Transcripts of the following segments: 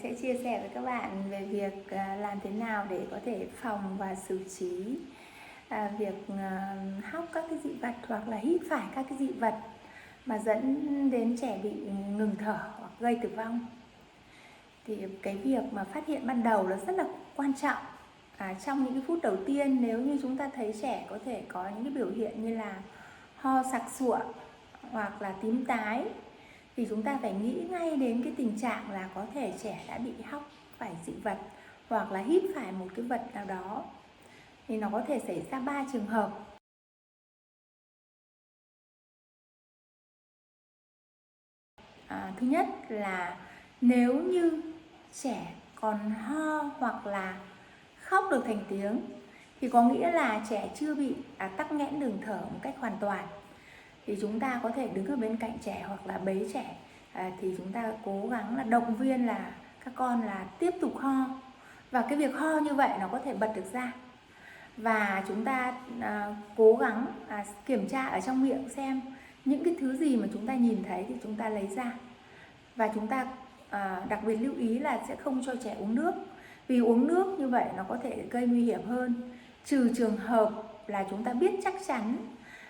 sẽ chia sẻ với các bạn về việc làm thế nào để có thể phòng và xử trí việc hóc các cái dị vật hoặc là hít phải các cái dị vật mà dẫn đến trẻ bị ngừng thở hoặc gây tử vong. Thì cái việc mà phát hiện ban đầu nó rất là quan trọng. Trong những cái phút đầu tiên, nếu như chúng ta thấy trẻ có thể có những cái biểu hiện như là ho sặc sụa hoặc là tím tái, thì chúng ta phải nghĩ ngay đến cái tình trạng là có thể trẻ đã bị hóc phải dị vật hoặc là hít phải một cái vật nào đó. Thì nó có thể xảy ra 3 trường hợp. Thứ nhất là nếu như trẻ còn ho hoặc là khóc được thành tiếng thì có nghĩa là trẻ chưa bị tắc nghẽn đường thở một cách hoàn toàn. Thì chúng ta có thể đứng ở bên cạnh trẻ hoặc là bế trẻ, thì chúng ta cố gắng là động viên là các con là tiếp tục ho. Và cái việc ho như vậy nó có thể bật được ra. Và chúng ta cố gắng kiểm tra ở trong miệng xem những cái thứ gì mà chúng ta nhìn thấy thì chúng ta lấy ra. Và chúng ta đặc biệt lưu ý là sẽ không cho trẻ uống nước. Vì uống nước như vậy nó có thể gây nguy hiểm hơn. Trừ trường hợp là chúng ta biết chắc chắn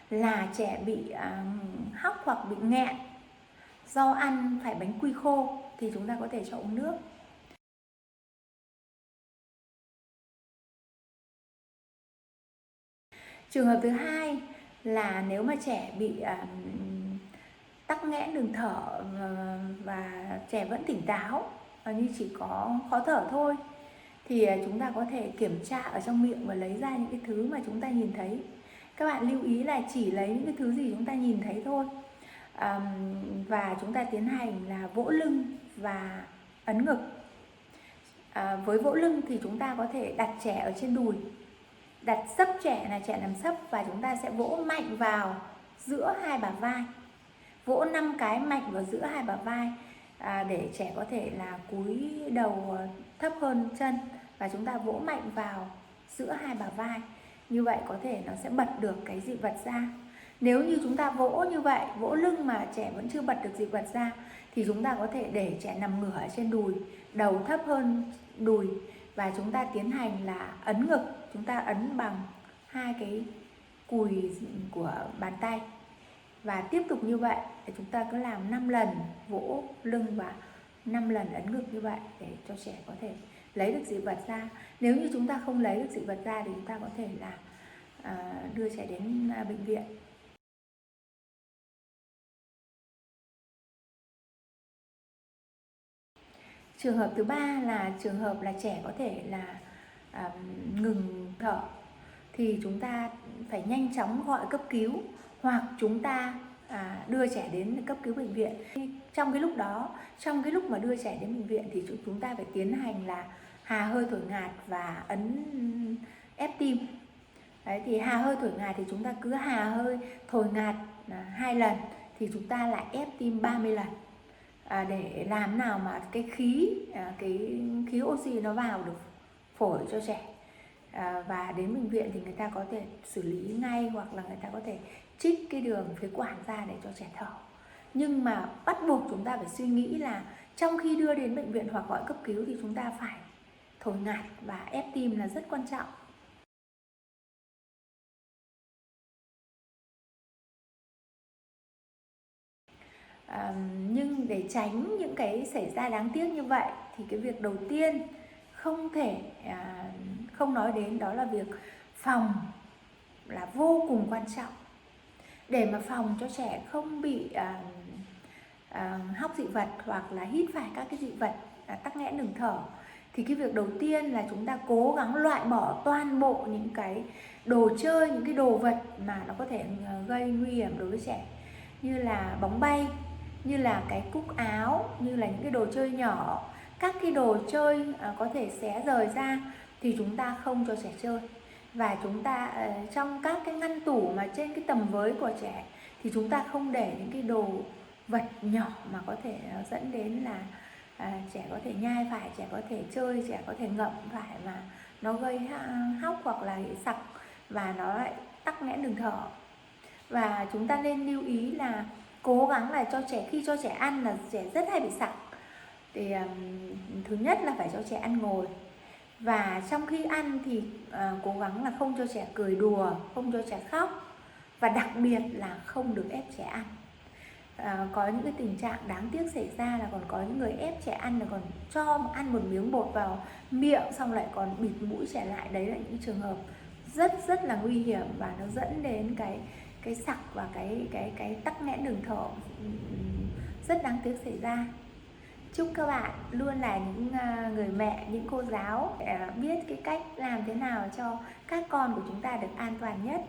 là trẻ bị hóc hoặc bị nghẹn do ăn phải bánh quy khô thì chúng ta có thể cho uống nước. Trường hợp thứ hai là nếu mà trẻ bị tắc nghẽn đường thở và trẻ vẫn tỉnh táo, như chỉ có khó thở thôi, thì chúng ta có thể kiểm tra ở trong miệng và lấy ra những cái thứ mà chúng ta nhìn thấy. Các bạn lưu ý là chỉ lấy những cái thứ gì chúng ta nhìn thấy thôi. Và chúng ta tiến hành là vỗ lưng và ấn ngực. Với vỗ lưng thì chúng ta có thể đặt trẻ ở trên đùi, đặt sấp trẻ là trẻ nằm sấp, và chúng ta sẽ vỗ mạnh vào giữa hai bả vai, vỗ 5 cái mạnh vào giữa hai bả vai để trẻ có thể là cúi đầu thấp hơn chân, và chúng ta vỗ mạnh vào giữa hai bả vai. Như vậy có thể nó sẽ bật được cái dị vật ra. Nếu như chúng ta vỗ như vậy, vỗ lưng mà trẻ vẫn chưa bật được dị vật ra, thì chúng ta có thể để trẻ nằm ngửa trên đùi, đầu thấp hơn đùi, và chúng ta tiến hành là ấn ngực. Chúng ta ấn bằng hai cái cùi của bàn tay. Và tiếp tục như vậy, để chúng ta cứ làm 5 lần vỗ lưng và 5 lần ấn ngực như vậy để cho trẻ có thể lấy được dị vật ra. Nếu như chúng ta không lấy được dị vật ra thì chúng ta có thể là đưa trẻ đến bệnh viện. Trường hợp thứ ba là trường hợp là trẻ có thể là ngừng thở, thì chúng ta phải nhanh chóng gọi cấp cứu hoặc chúng ta đưa trẻ đến cấp cứu bệnh viện. Trong cái lúc mà đưa trẻ đến bệnh viện thì chúng ta phải tiến hành là hà hơi thổi ngạt và ấn ép tim. Đấy, thì hà hơi thổi ngạt thì chúng ta cứ hà hơi thổi ngạt 2 lần thì chúng ta lại ép tim 30 lần. Để làm nào mà cái khí oxy nó vào được phổi cho trẻ. Và đến bệnh viện thì người ta có thể xử lý ngay, hoặc là người ta có thể trích cái đường phế quản ra để cho trẻ thở. Nhưng mà bắt buộc chúng ta phải suy nghĩ là trong khi đưa đến bệnh viện hoặc gọi cấp cứu thì chúng ta phải thổi ngạt và ép tim là rất quan trọng. Nhưng để tránh những cái xảy ra đáng tiếc như vậy thì cái việc đầu tiên không thể không nói đến đó là việc phòng là vô cùng quan trọng. Để mà phòng cho trẻ không bị hóc dị vật hoặc là hít phải các cái dị vật tắc nghẽn đường thở, thì cái việc đầu tiên là chúng ta cố gắng loại bỏ toàn bộ những cái đồ chơi, những cái đồ vật mà nó có thể gây nguy hiểm đối với trẻ, như là bóng bay, như là cái cúc áo, như là những cái đồ chơi nhỏ. Các cái đồ chơi có thể xé rời ra thì chúng ta không cho trẻ chơi. Và chúng ta trong các cái ngăn tủ mà trên cái tầm với của trẻ thì chúng ta không để những cái đồ vật nhỏ mà có thể dẫn đến là trẻ có thể nhai phải, trẻ có thể chơi, trẻ có thể ngậm phải mà nó gây hóc hoặc là sặc và nó lại tắc nghẽn đường thở. Và chúng ta nên lưu ý là cố gắng là cho trẻ, khi cho trẻ ăn là trẻ rất hay bị sặc. Thì thứ nhất là phải cho trẻ ăn ngồi, và trong khi ăn thì cố gắng là không cho trẻ cười đùa, không cho trẻ khóc, và đặc biệt là không được ép trẻ ăn. Có những cái tình trạng đáng tiếc xảy ra là còn có những người ép trẻ ăn là còn cho ăn một miếng bột vào miệng xong lại còn bịt mũi trẻ lại. Đấy là những trường hợp rất rất là nguy hiểm và nó dẫn đến cái sặc và cái tắc nghẽn đường thở rất đáng tiếc xảy ra. Chúc các bạn luôn là những người mẹ, những cô giáo biết cái cách làm thế nào cho các con của chúng ta được an toàn nhất.